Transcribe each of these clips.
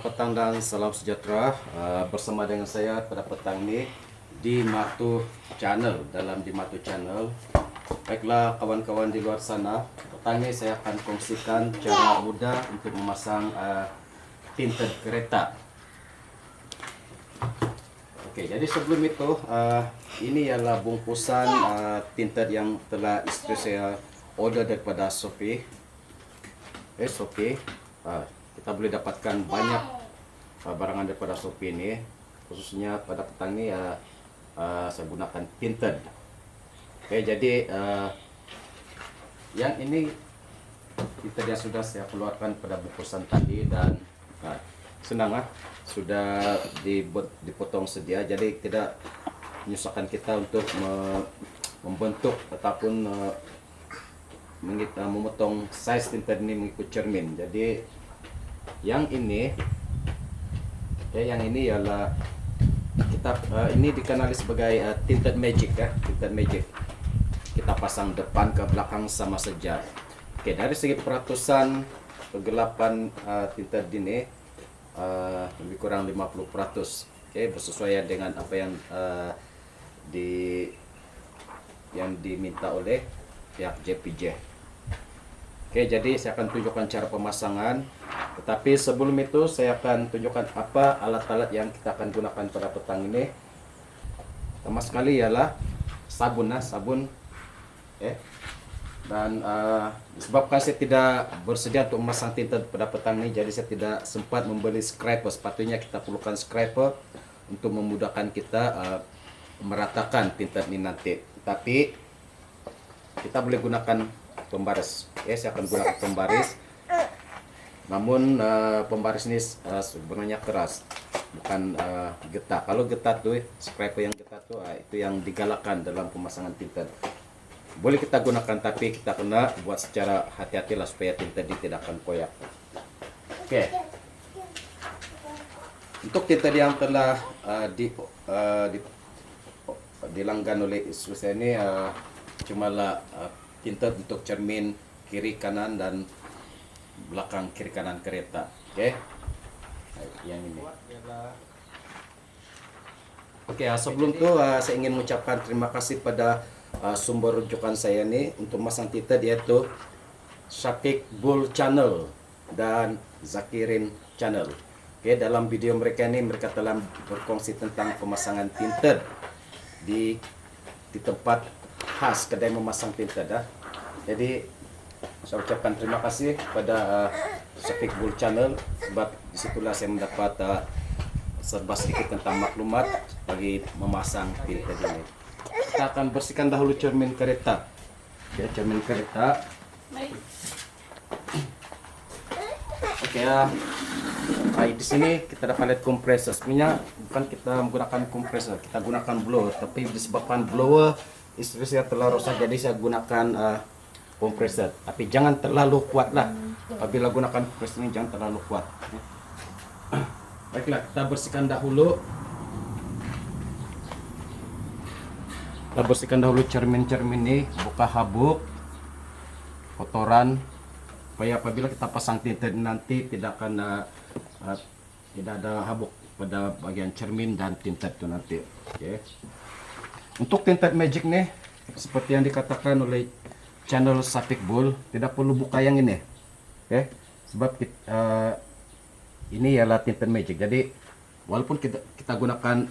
Selamat petang dan salam sejahtera. Bersama dengan saya pada petang ini di Matu Channel, dalam di Matu Channel. Baiklah kawan-kawan di luar sana, petang ini saya akan kongsikan cara mudah untuk memasang tinted kereta. Oke, jadi sebelum itu ini adalah bungkusan tinted yang telah istri saya order daripada Shopee. Shopee. Kita boleh dapatkan banyak barangan daripada Shopee ini, khususnya pada petang ini saya gunakan tinted. Oke, jadi yang ini tinted yang sudah saya keluarkan pada bungkusan tadi dan senang sudah dipotong sedia, jadi tidak menyusahkan kita untuk membentuk ataupun memotong size tinted ini mengikut cermin. Jadi yang ini ialah ini dikenali sebagai tinted magic tinted magic. Kita pasang depan ke belakang sama saja. Oke, dari segi peratusan kegelapan tinted ini lebih kurang 50%. Oke, bersesuaian dengan apa yang diminta oleh pihak JPJ. Oke, jadi saya akan tunjukkan cara pemasangan. Tetapi sebelum itu saya akan tunjukkan apa alat-alat yang kita akan gunakan pada petang ini. Pertama sekali ialah sabun. Dan disebabkan saya tidak bersedia untuk memasang tinted pada petang ini, jadi saya tidak sempat membeli scraper. Sepatutnya kita perlukan scraper untuk memudahkan kita meratakan tinted ini nanti. Tapi kita boleh gunakan pembaris. Saya akan gunakan pembaris. Namun pembaris ini sebenarnya keras, bukan getah. Kalau getah tuh, scraper yang getah tuh itu yang digalakkan dalam pemasangan tinted. Boleh kita gunakan, tapi kita kena buat secara hati-hatilah supaya tinted ini tidak akan koyak. Oke. Untuk tinted yang telah dilanggan oleh istri saya ini cumalah tinted untuk cermin kiri kanan dan belakang kiri kanan kereta. Oke. Yang ini. Oke, sebelum itu saya ingin mengucapkan terima kasih pada sumber rujukan saya ini untuk masang tinted, yaitu Syafiq Bull Channel dan Zakirin Channel. Oke, dalam video mereka ini mereka telah berkongsi tentang pemasangan tinted di tempat khas kedai memasang tinted. Jadi saya ucapkan terima kasih pada Syafiq Bull Channel, sebab disitulah saya mendapat serba sedikit tentang maklumat bagi memasang tinted ini. Kita akan bersihkan dahulu cermin kereta. Ya, cermin kereta. Oke ya. Di sini kita dapat lihat kompresor. Sebenarnya bukan kita menggunakan kompresor, kita gunakan blower. Tapi disebabkan blower istri saya telah rosak, jadi saya gunakan kompresor. Tapi jangan terlalu kuat lah. Apabila gunakan kompresor ini jangan terlalu kuat. Baiklah, kita bersihkan dahulu. Kita bersihkan dahulu cermin-cermin ini, buka habuk, kotoran, supaya apabila kita pasang tinted nanti tidak ada habuk pada bagian cermin dan tinted itu nanti. Oke. Untuk tinted magic nih, seperti yang dikatakan oleh channel Syafiq Bull, tidak perlu buka yang ini. Oke. Sebab ini ialah tinted magic. Jadi walaupun kita gunakan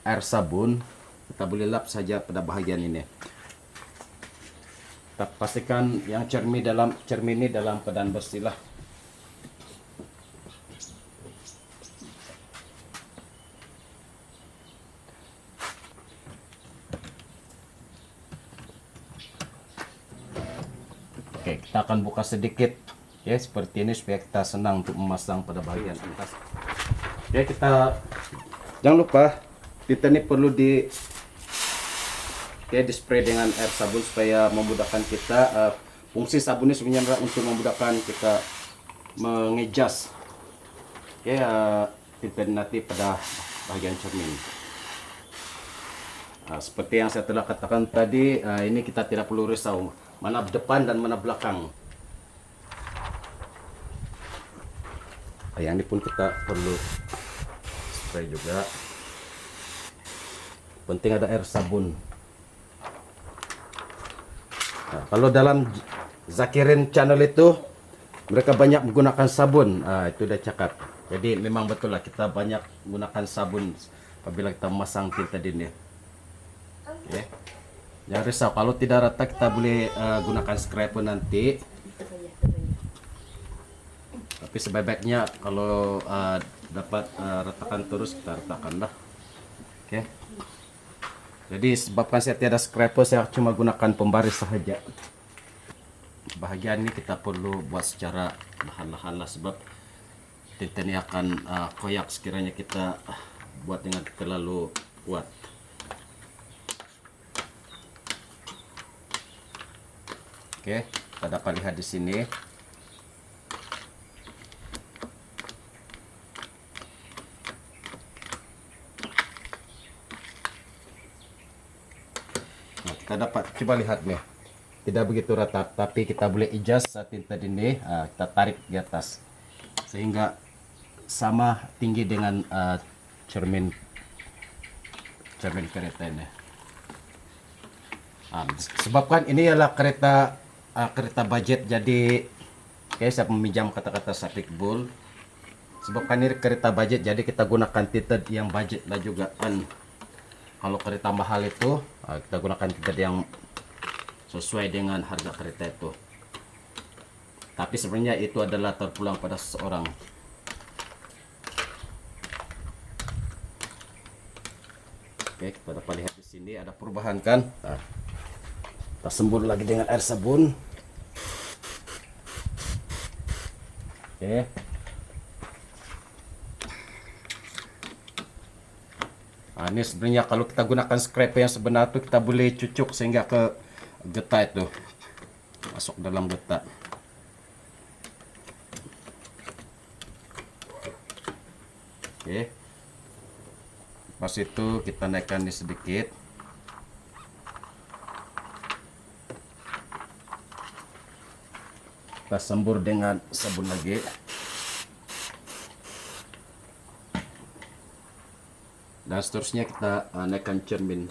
air sabun, kita boleh lap saja pada bahagian ini. Kita pastikan yang cermin ini dalam keadaan bersih lah. Oke, kita akan buka sedikit ya seperti ini supaya kita senang untuk memasang pada bagian atas. Ya, kita jangan lupa tinted ini perlu di spray dengan air sabun supaya memudahkan kita. Fungsi sabun ini sebenarnya untuk memudahkan kita mengejas tinted nanti pada bagian cermin. Seperti yang saya telah katakan tadi, ini kita tidak perlu risau mana depan dan mana belakang. Ayan, ini pun kita perlu spray juga. Penting ada air sabun. Nah, kalau dalam Zakirin channel itu mereka banyak menggunakan sabun. Itu udah cakap. Jadi memang betul lah kita banyak menggunakan sabun apabila kita memasang tinta dinding. Oke. Jangan risau, kalau tidak rata kita boleh gunakan scraper nanti. Tapi sebaiknya kalau dapat ratakan terus, kita ratakan lah. Oke. Jadi sebabkan saya tiada scraper, saya cuma gunakan pembaris sahaja. Bahagian ini kita perlu buat secara lahan-lahan lah, sebab tinta ini akan koyak sekiranya kita buat dengan terlalu kuat. Oke, kita dapat lihat di sini. Nah, kita dapat coba lihat nih. Tidak begitu rata, tapi kita boleh adjust tinta ini. Kita tarik di atas sehingga sama tinggi dengan cermin kereta ini. Sebabkan ini adalah kereta budget, jadi saya meminjam kata-kata Sapik Bull. Sebabkan ini kereta budget, jadi kita gunakan tinta yang budget lah juga. Kalau kereta mahal itu kita gunakan tinta yang sesuai dengan harga kereta itu. Tapi sebenarnya itu adalah terpulang pada seseorang. Oke, kita dapat lihat di sini ada perubahan kan? Kita sembur lagi dengan air sabun. Oke. Ini sebenarnya kalau kita gunakan scraper yang sebenar itu kita boleh cucuk sehingga ke getah itu masuk dalam getah. Oke. Pas itu kita naikkan ini sedikit. Kita sembur dengan sabun lagi. Dan seterusnya kita naikkan cermin.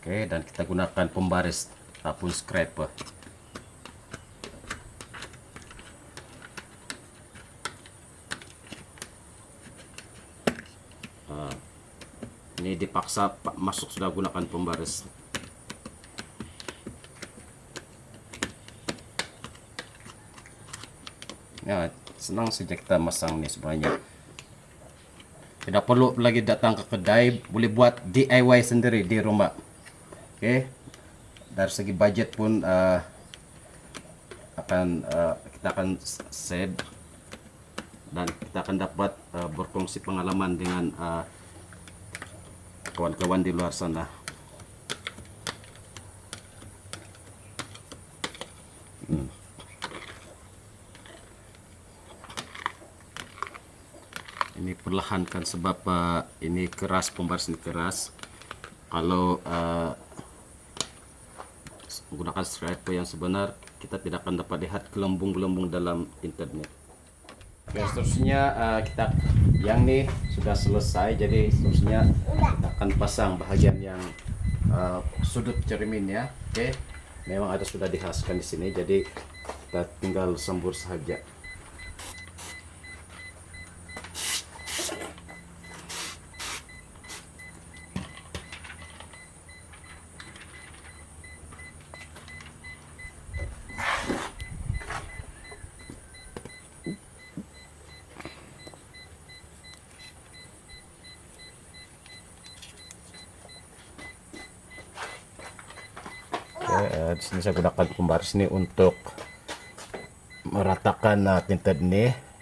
Oke, dan kita gunakan pembaris ataupun scraper. Ini dipaksa masuk sudah gunakan pembaris. Ya, senang saja kita masang nih sebenarnya. Tidak perlu lagi datang ke kedai, boleh buat DIY sendiri di rumah. Oke, dari segi budget pun kita akan save dan kita akan dapat berkongsi pengalaman dengan kawan-kawan di luar sana. Ini perlahan kan sebab ini keras, pembaris ini keras. Kalau menggunakan scraper yang sebenar, kita tidak akan dapat lihat gelembung-gelembung dalam internet. Oke, seterusnya kita yang ini sudah selesai, jadi seterusnya kita akan pasang bahagian yang sudut cermin ya. Oke, memang ada sudah dikhaskan di sini, jadi kita tinggal sembur saja. Di sini saya gunakan pembaris ini untuk meratakan tinta ini.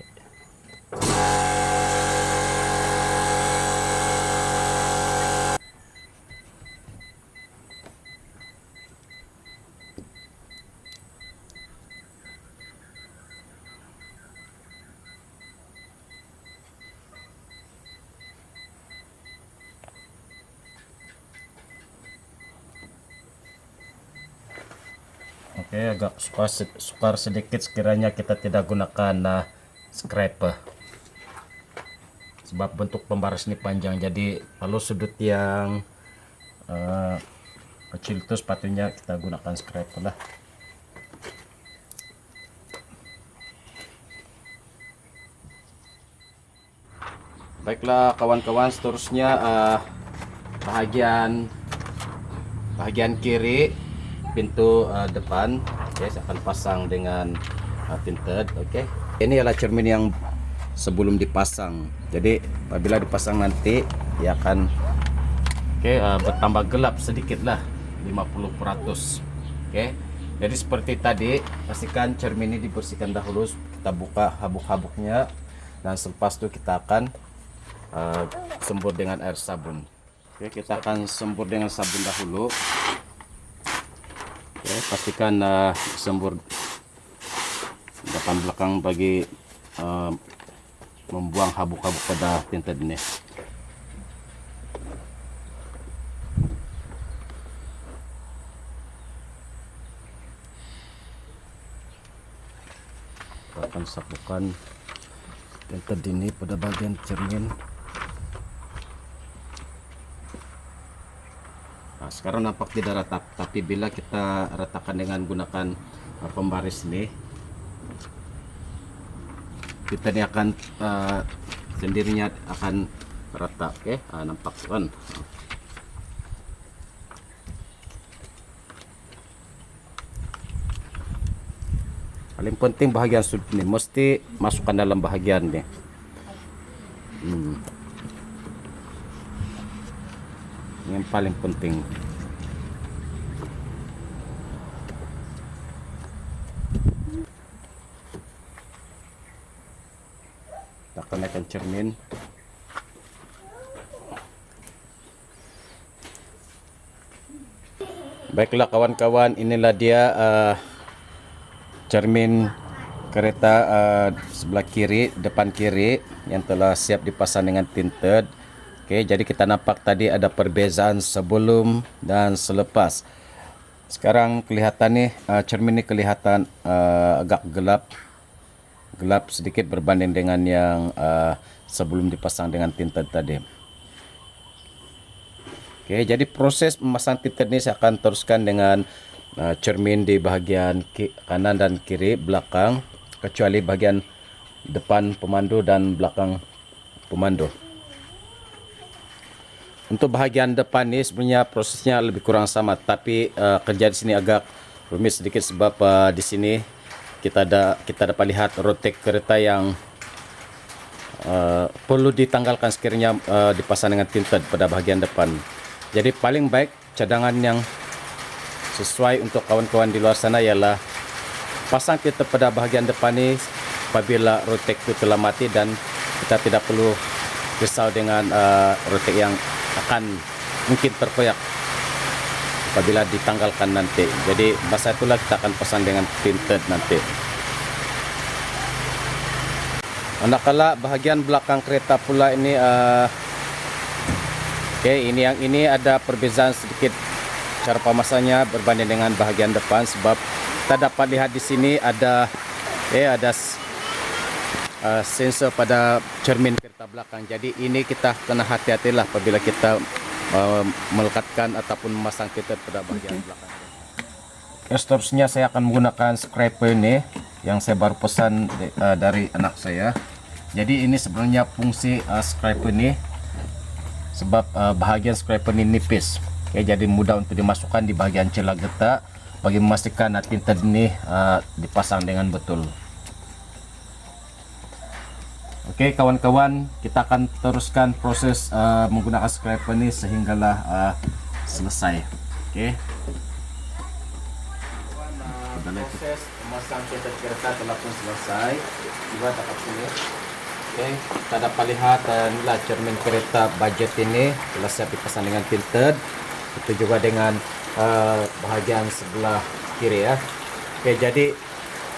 Oke, agak sukar sedikit sekiranya kita tidak gunakan scraper. Sebab bentuk pembaris ini panjang, jadi kalau sudut yang kecil itu sepatutnya kita gunakan scraper lah. Baiklah kawan-kawan, seterusnya bahagian kiri pintu depan, saya akan pasang dengan tinted. Oke, ini adalah cermin yang sebelum dipasang. Jadi apabila dipasang nanti dia akan bertambah gelap sedikit lah, 50%. Oke, jadi seperti tadi, pastikan cermin ini dibersihkan dahulu. Kita buka habuk-habuknya, dan selepas itu kita akan sembur dengan air sabun. Oke, kita akan sembur dengan sabun dahulu. Oke, pastikan sembur depan belakang bagi membuang habuk-habuk pada tinted ini. Kita akan sapukan tinted ini pada bagian cermin. Nah, sekarang nampak tidak rata, tapi bila kita ratakan dengan gunakan pembaris ini, kita ini akan sendirinya akan rata. Oke, nampak kan? Paling penting bahagian sudut ini mesti masukkan dalam bahagian ini. Yang paling penting. Kita kenakan cermin. Baiklah kawan-kawan, inilah dia cermin kereta sebelah kiri, depan kiri yang telah siap dipasang dengan tinted. Oke, jadi kita nampak tadi ada perbezaan sebelum dan selepas. Sekarang kelihatan nih, cermin ini kelihatan agak gelap sedikit berbanding dengan yang sebelum dipasang dengan tinted tadi. Oke, jadi proses memasang tinted ini saya akan teruskan dengan cermin di bahagian kanan dan kiri belakang, kecuali bahagian depan pemandu dan belakang pemandu. Untuk bahagian depan ini sebenarnya prosesnya lebih kurang sama, tapi kerja di sini agak rumit sedikit sebab di sini kita dapat lihat rotek kereta yang perlu ditanggalkan sekiranya dipasang dengan tinted pada bahagian depan. Jadi paling baik cadangan yang sesuai untuk kawan-kawan di luar sana ialah pasang tinted pada bahagian depan ini apabila rotek itu telah mati, dan kita tidak perlu risau dengan rotek yang akan mungkin terkoyak apabila ditanggalkan nanti. Jadi masa itulah kita akan pasang dengan tinted nanti. Manakala bahagian belakang kereta pula ini yang ini ada perbezaan sedikit cara pemasangannya berbanding dengan bahagian depan, sebab kita dapat lihat di sini ada sensor pada cermin kereta belakang. Jadi ini kita kena hati-hatilah apabila kita melekatkan ataupun memasang tinted pada bahagian belakang. Seterusnya saya akan menggunakan scraper ini yang saya baru pesan dari anak saya. Jadi ini sebenarnya fungsi scraper ini sebab bahagian scraper ini nipis. Oke, jadi mudah untuk dimasukkan di bahagian celah getah bagi memastikan tinted ini dipasang dengan betul. Oke kawan-kawan, kita akan teruskan proses menggunakan scraper ini sehinggalah selesai. Oke. Proses memasang tinted kereta telah pun selesai. Coba tapak sini. Oke, kita dapat lihat inilah cermin kereta budget ini telah siap dipasang dengan tinted. Itu juga dengan bahagian sebelah kiri ya. Oke, jadi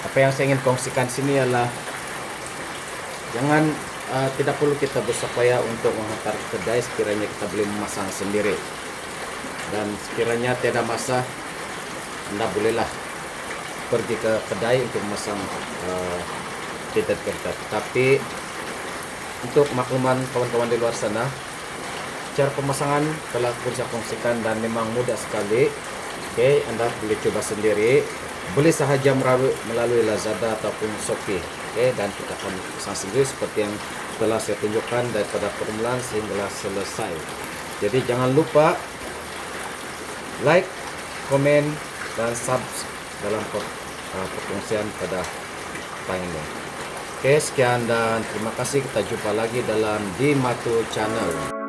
apa yang saya ingin kongsikan sini adalah jangan tidak perlu kita berupaya untuk menghantar ke kedai sekiranya kita boleh memasang sendiri. Dan sekiranya tiada masa, Anda bolehlah pergi ke kedai untuk memasang tinta. Tapi untuk makluman kawan-kawan di luar sana, cara pemasangan telah saya kongsikan dan memang mudah sekali. Oke, Anda boleh coba sendiri. Boleh sahaja melalui Lazada ataupun Shopee. Oke, dan kita akan pasang sendiri seperti yang telah saya tunjukkan daripada permulaan sehingga selesai. Jadi jangan lupa like, komen, dan subscribe dalam perkongsian pada tayang ini. Oke, sekian dan terima kasih. Kita jumpa lagi dalam Dimatu Channel.